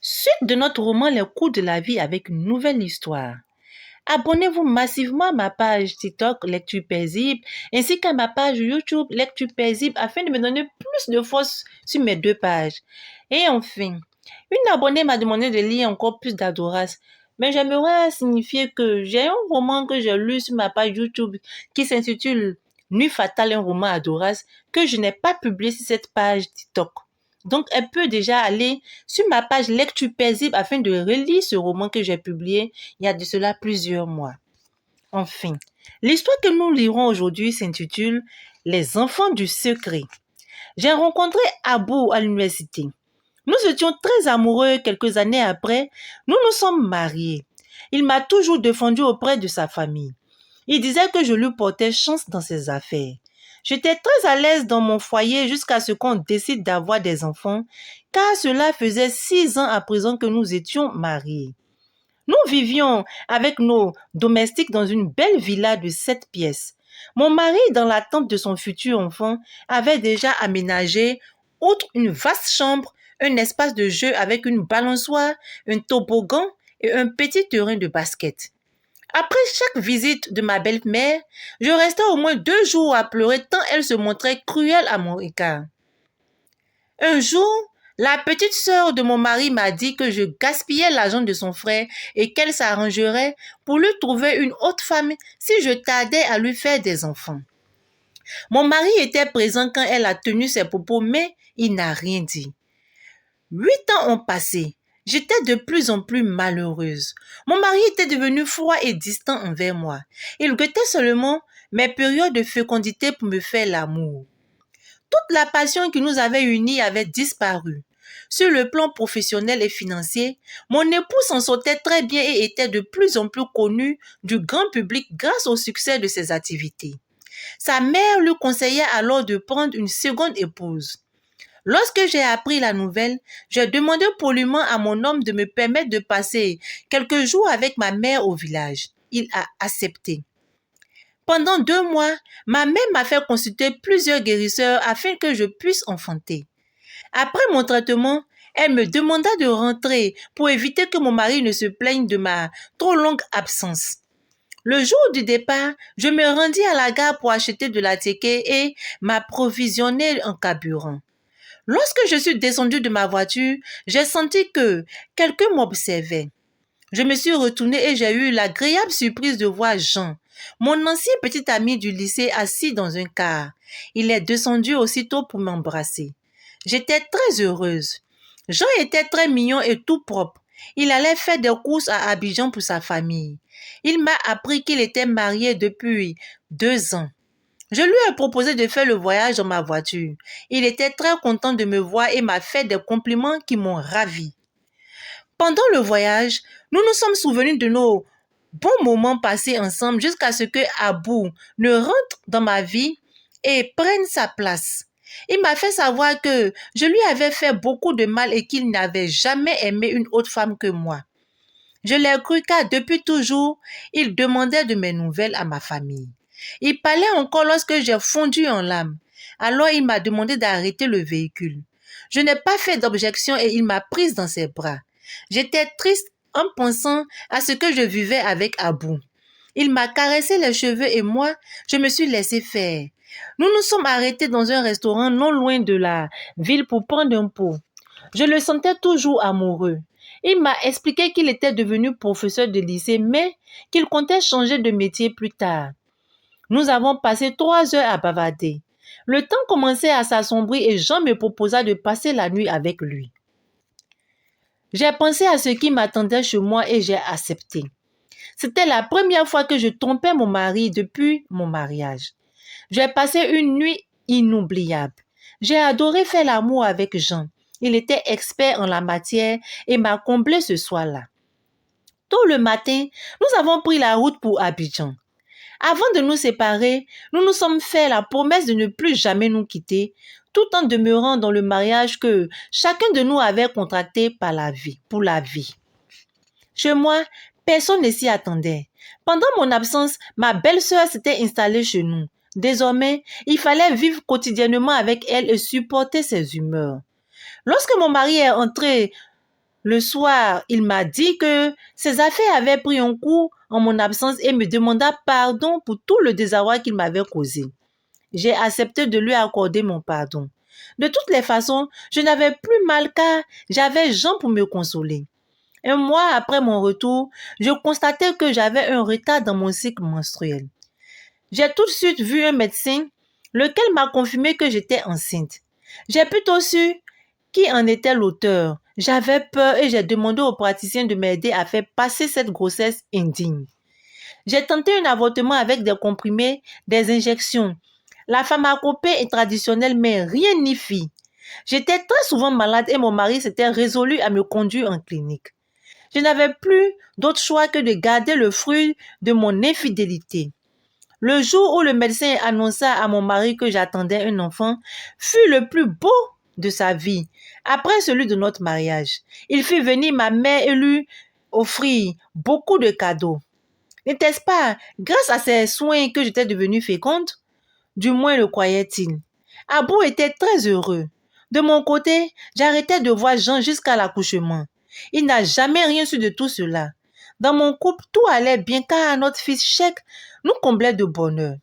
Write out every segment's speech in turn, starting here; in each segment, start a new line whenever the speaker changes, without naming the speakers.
Suite de notre roman Les coups de la vie avec une nouvelle histoire. Abonnez-vous massivement à ma page TikTok Lecture Paisible ainsi qu'à ma page YouTube Lecture Paisible afin de me donner plus de force sur mes deux pages. Et enfin, une abonnée m'a demandé de lire encore plus d'Adoras. Mais j'aimerais signifier que j'ai un roman que j'ai lu sur ma page YouTube qui s'intitule Nuit fatale, un roman Adoras que je n'ai pas publié sur cette page TikTok. Donc, elle peut déjà aller sur ma page Lecture Paisible afin de relire ce roman que j'ai publié il y a de cela plusieurs mois. Enfin, l'histoire que nous lirons aujourd'hui s'intitule Les enfants du secret. J'ai rencontré Abou à l'université. Nous étions très amoureux quelques années après. Nous nous sommes mariés. Il m'a toujours défendu auprès de sa famille. Il disait que je lui portais chance dans ses affaires. J'étais très à l'aise dans mon foyer jusqu'à ce qu'on décide d'avoir des enfants, car cela faisait 6 ans à présent que nous étions mariés. Nous vivions avec nos domestiques dans une belle villa de 7 pièces. Mon mari, dans l'attente de son futur enfant, avait déjà aménagé, outre une vaste chambre, un espace de jeu avec une balançoire, un toboggan et un petit terrain de basket. Après chaque visite de ma belle-mère, je restais au moins 2 jours à pleurer tant elle se montrait cruelle à mon égard. Un jour, la petite sœur de mon mari m'a dit que je gaspillais l'argent de son frère et qu'elle s'arrangerait pour lui trouver une autre femme si je tardais à lui faire des enfants. Mon mari était présent quand elle a tenu ses propos, mais il n'a rien dit. 8 ans ont passé. J'étais de plus en plus malheureuse. Mon mari était devenu froid et distant envers moi. Il guettait seulement mes périodes de fécondité pour me faire l'amour. Toute la passion qui nous avait unis avait disparu. Sur le plan professionnel et financier, mon époux s'en sortait très bien et était de plus en plus connu du grand public grâce au succès de ses activités. Sa mère lui conseillait alors de prendre une seconde épouse. Lorsque j'ai appris la nouvelle, j'ai demandé poliment à mon homme de me permettre de passer quelques jours avec ma mère au village. Il a accepté. Pendant 2 mois, ma mère m'a fait consulter plusieurs guérisseurs afin que je puisse enfanter. Après mon traitement, elle me demanda de rentrer pour éviter que mon mari ne se plaigne de ma trop longue absence. Le jour du départ, je me rendis à la gare pour acheter de la ticket et m'approvisionner en carburant. Lorsque je suis descendue de ma voiture, j'ai senti que quelqu'un m'observait. Je me suis retournée et j'ai eu l'agréable surprise de voir Jean, mon ancien petit ami du lycée, assis dans un car. Il est descendu aussitôt pour m'embrasser. J'étais très heureuse. Jean était très mignon et tout propre. Il allait faire des courses à Abidjan pour sa famille. Il m'a appris qu'il était marié depuis 2 ans. Je lui ai proposé de faire le voyage dans ma voiture. Il était très content de me voir et m'a fait des compliments qui m'ont ravie. Pendant le voyage, nous nous sommes souvenus de nos bons moments passés ensemble jusqu'à ce que Abou ne rentre dans ma vie et prenne sa place. Il m'a fait savoir que je lui avais fait beaucoup de mal et qu'il n'avait jamais aimé une autre femme que moi. Je l'ai cru car depuis toujours, il demandait de mes nouvelles à ma famille. Il parlait encore lorsque j'ai fondu en larmes. Alors il m'a demandé d'arrêter le véhicule. Je n'ai pas fait d'objection et il m'a prise dans ses bras. J'étais triste en pensant à ce que je vivais avec Abou. Il m'a caressé les cheveux et moi, je me suis laissé faire. Nous nous sommes arrêtés dans un restaurant non loin de la ville pour prendre un pot. Je le sentais toujours amoureux. Il m'a expliqué qu'il était devenu professeur de lycée, mais qu'il comptait changer de métier plus tard. Nous avons passé 3 heures à bavarder. Le temps commençait à s'assombrir et Jean me proposa de passer la nuit avec lui. J'ai pensé à ce qui m'attendait chez moi et j'ai accepté. C'était la première fois que je trompais mon mari depuis mon mariage. J'ai passé une nuit inoubliable. J'ai adoré faire l'amour avec Jean. Il était expert en la matière et m'a comblé ce soir-là. Tôt le matin, nous avons pris la route pour Abidjan. Avant de nous séparer, nous nous sommes fait la promesse de ne plus jamais nous quitter, tout en demeurant dans le mariage que chacun de nous avait contracté pour la vie. Chez moi, personne ne s'y attendait. Pendant mon absence, ma belle-sœur s'était installée chez nous. Désormais, il fallait vivre quotidiennement avec elle et supporter ses humeurs. Lorsque mon mari est entré Le soir, il m'a dit que ses affaires avaient pris un coup en mon absence et me demanda pardon pour tout le désarroi qu'il m'avait causé. J'ai accepté de lui accorder mon pardon. De toutes les façons, je n'avais plus mal car j'avais Jean pour me consoler. Un mois après mon retour, je constatais que j'avais un retard dans mon cycle menstruel. J'ai tout de suite vu un médecin, lequel m'a confirmé que j'étais enceinte. J'ai plutôt su qui en était l'auteur. J'avais peur et j'ai demandé au praticien de m'aider à faire passer cette grossesse indigne. J'ai tenté un avortement avec des comprimés, des injections. La pharmacopée est traditionnelle, mais rien n'y fit. J'étais très souvent malade et mon mari s'était résolu à me conduire en clinique. Je n'avais plus d'autre choix que de garder le fruit de mon infidélité. Le jour où le médecin annonça à mon mari que j'attendais un enfant fut le plus beau de sa vie, après celui de notre mariage. Il fit venir ma mère et lui offrir beaucoup de cadeaux. N'était-ce pas grâce à ces soins que j'étais devenue féconde? Du moins le croyait-il. Abou était très heureux. De mon côté, j'arrêtais de voir Jean jusqu'à l'accouchement. Il n'a jamais rien su de tout cela. Dans mon couple, tout allait bien car notre fils Cheikh nous comblait de bonheur.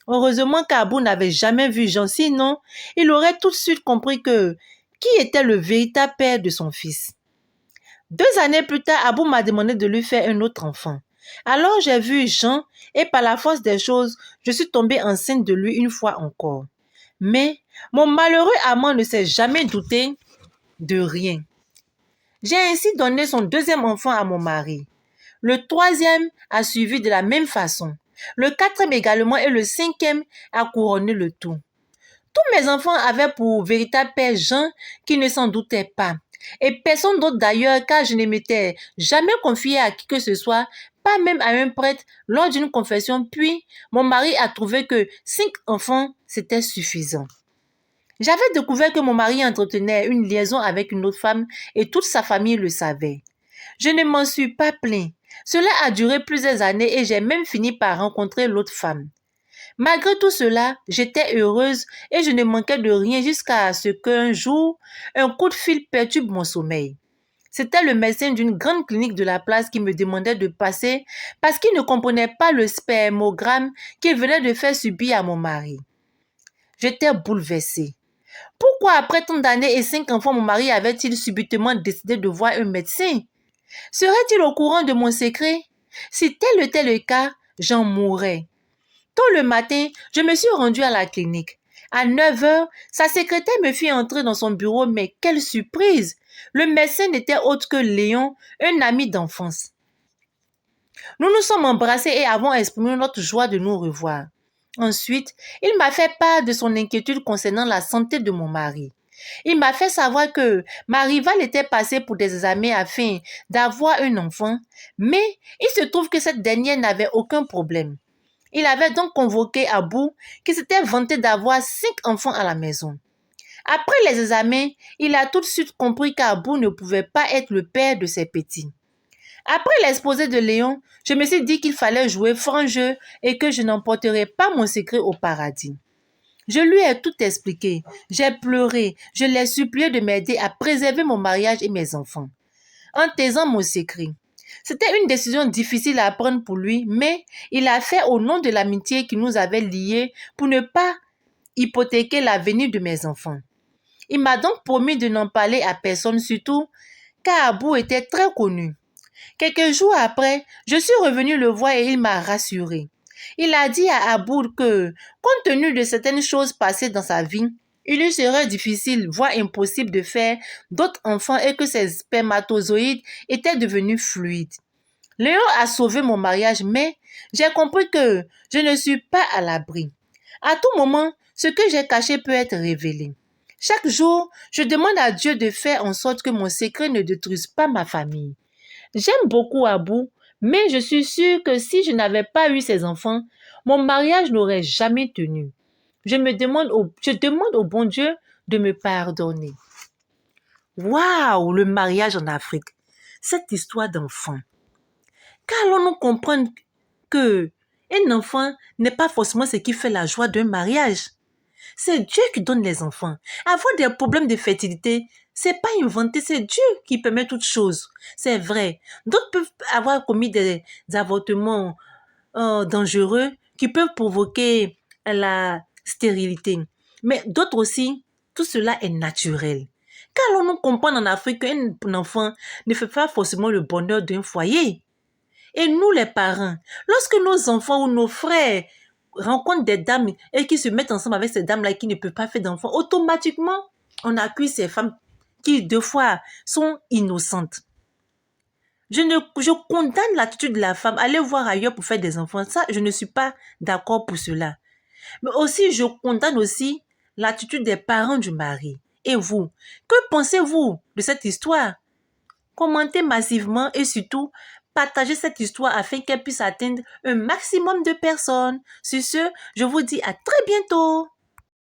Heureusement qu'Abou n'avait jamais vu Jean, sinon il aurait tout de suite compris qui était le véritable père de son fils. 2 années plus tard, Abou m'a demandé de lui faire un autre enfant. Alors j'ai vu Jean et par la force des choses, je suis tombée enceinte de lui une fois encore. Mais mon malheureux amant ne s'est jamais douté de rien. J'ai ainsi donné son 2e enfant à mon mari. Le 3e a suivi de la même façon. Le 4e également et le 5e a couronné le tout. Tous mes enfants avaient pour véritable père Jean qui ne s'en doutait pas. Et personne d'autre d'ailleurs car je ne m'étais jamais confiée à qui que ce soit, pas même à un prêtre lors d'une confession. Puis mon mari a trouvé que 5 enfants c'était suffisant. J'avais découvert que mon mari entretenait une liaison avec une autre femme et toute sa famille le savait. Je ne m'en suis pas plaint. Cela a duré plusieurs années et j'ai même fini par rencontrer l'autre femme. Malgré tout cela, j'étais heureuse et je ne manquais de rien jusqu'à ce qu'un jour, un coup de fil perturbe mon sommeil. C'était le médecin d'une grande clinique de la place qui me demandait de passer parce qu'il ne comprenait pas le spermogramme qu'il venait de faire subir à mon mari. J'étais bouleversée. Pourquoi après tant d'années et 5 enfants, mon mari avait-il subitement décidé de voir un médecin? Serait-il au courant de mon secret? Si tel était le cas, j'en mourrais. Tôt le matin, je me suis rendue à la clinique. À 9 heures, sa secrétaire me fit entrer dans son bureau, mais quelle surprise! Le médecin n'était autre que Léon, un ami d'enfance. Nous nous sommes embrassés et avons exprimé notre joie de nous revoir. Ensuite, il m'a fait part de son inquiétude concernant la santé de mon mari. Il m'a fait savoir que ma rivale était passée pour des examens afin d'avoir un enfant, mais il se trouve que cette dernière n'avait aucun problème. Il avait donc convoqué Abou, qui s'était vanté d'avoir 5 enfants à la maison. Après les examens, il a tout de suite compris qu'Abou ne pouvait pas être le père de ses petits. Après l'exposé de Léon, je me suis dit qu'il fallait jouer franc jeu et que je n'emporterais pas mon secret au paradis. Je lui ai tout expliqué. J'ai pleuré. Je l'ai supplié de m'aider à préserver mon mariage et mes enfants, en taisant mon secret. C'était une décision difficile à prendre pour lui, mais il a fait au nom de l'amitié qui nous avait liés pour ne pas hypothéquer l'avenir de mes enfants. Il m'a donc promis de n'en parler à personne, surtout car Abou était très connu. Quelques jours après, je suis revenue le voir et il m'a rassurée. Il a dit à Abou que, compte tenu de certaines choses passées dans sa vie, il lui serait difficile, voire impossible de faire d'autres enfants et que ses spermatozoïdes étaient devenus fluides. Léon a sauvé mon mariage, mais j'ai compris que je ne suis pas à l'abri. À tout moment, ce que j'ai caché peut être révélé. Chaque jour, je demande à Dieu de faire en sorte que mon secret ne détruise pas ma famille. J'aime beaucoup Abou, mais je suis sûre que si je n'avais pas eu ces enfants, mon mariage n'aurait jamais tenu. Je demande au bon Dieu de me pardonner. Waouh, le mariage en Afrique. Cette histoire d'enfant. Qu'allons-nous comprendre que un enfant n'est pas forcément ce qui fait la joie d'un mariage? C'est Dieu qui donne les enfants. Avoir des problèmes de fertilité, C'est pas inventé, c'est Dieu qui permet toutes choses. C'est vrai. D'autres peuvent avoir commis des avortements dangereux qui peuvent provoquer la stérilité. Mais d'autres aussi, tout cela est naturel. Qu'allons-nous comprendre en Afrique qu'un enfant ne fait pas forcément le bonheur d'un foyer? Et nous, les parents, lorsque nos enfants ou nos frères rencontrent des dames et qui se mettent ensemble avec ces dames-là qui ne peuvent pas faire d'enfants, automatiquement, on accuse ces femmes qui, deux fois, sont innocentes. Je condamne l'attitude de la femme, aller voir ailleurs pour faire des enfants. Ça, je ne suis pas d'accord pour cela. Mais aussi, je condamne aussi l'attitude des parents du mari. Et vous, que pensez-vous de cette histoire? Commentez massivement et surtout, partagez cette histoire afin qu'elle puisse atteindre un maximum de personnes. Sur ce, je vous dis à très bientôt.